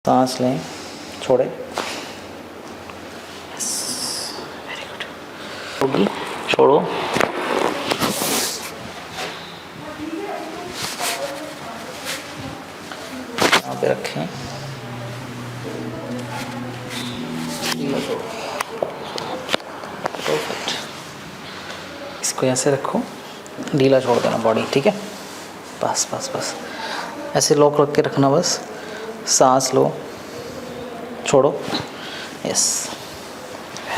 सांस लें, छोड़े, वेरी गुड, होगी, छोड़ो, यहाँ पे रखें, परफेक्ट। इसको ऐसे रखो, ढीला छोड़ देना बॉडी, ठीक है। बस बस बस ऐसे लॉक रख के रखना, बस सांस लो, छोड़ो, यस।